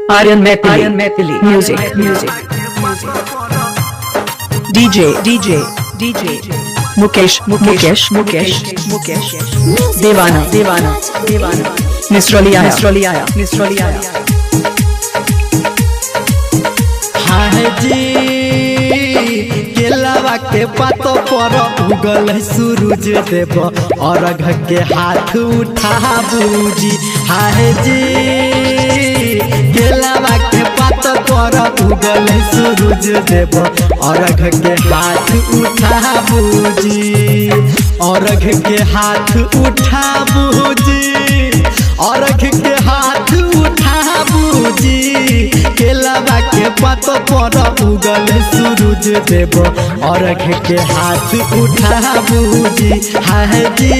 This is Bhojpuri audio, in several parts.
Aryan Maithili music DJ Mukesh Devana Nisroliya हाय जी केलावा के पातो पर उगल सूरज देव और के हाथ उठा बूजी। हाय जी केलावा के पातो पर उगल सूरज देव और के हाथ उठा बूजी। और के हाथ उठा बूजी और के हाथ उठा बूजी। केलावा के पातो पर उगल सूरज देव और के हाथ उठा बूजी। हाय जी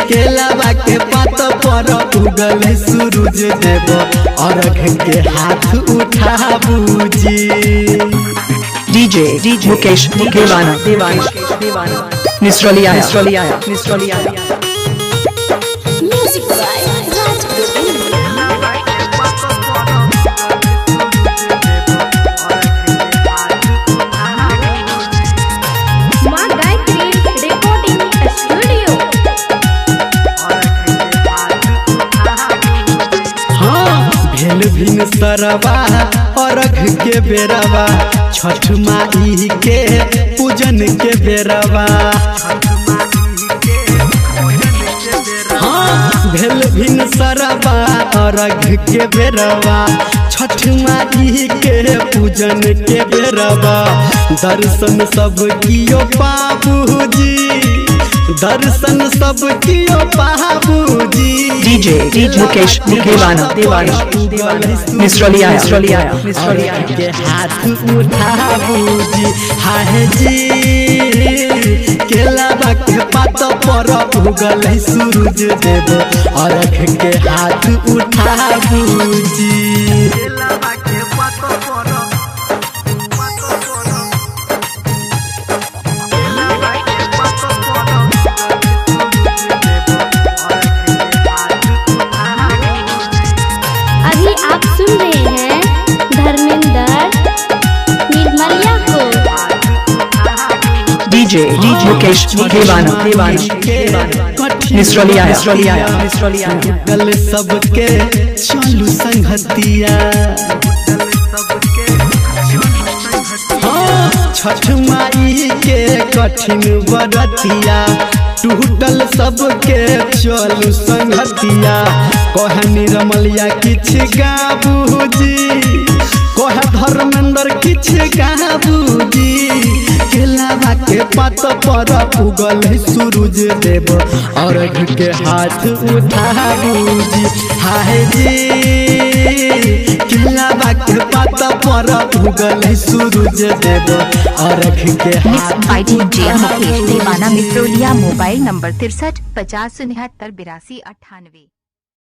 केलावा के पातो पर उगल सूरज देव और के हाथ उठा बूजी। DJ Mukesh Devana Nisroliya Music by Raj माँ गायत्री रिकॉर्डिंग स्टूडियो। हाँ भेल भिन सरवा और के बेरवा छठ माई के पूजन के बेरवा। हाँ भेल भिन सरवा और के बेरवा छठ माई के पूजन के बेरवा। दर्शन सब कियो बाबूजी दर्शन सब कियो बाबूजी। DJ Mukesh Devana Nisroliya के हाथ उठा बूजी। हाय जी केलावा के पातो पर उगल सूरज देव और के हाथ उठा बूजी। अभी आप सुन रहे हैं धर्मेंद्र निर्मलिया को। DJ Mukesh Devana Nisroliya गल सबके चलू संगतिया। हाँ छठ माई के कठिन बरतिया टूटल सबके चलू संगतिया। कह निर्मलिया किछ गाबूजी कह धर्मेंद्र किछ गाबूजी। केलावा के पातो पर उगल सूरज देव और के हाथ उठा बूजी। हाय जी केलावा के पातो पर उगल सूरज देव और के हाथ मुकेश देवाना मित्रोलिया। Mobile number 63 50 69 82 98।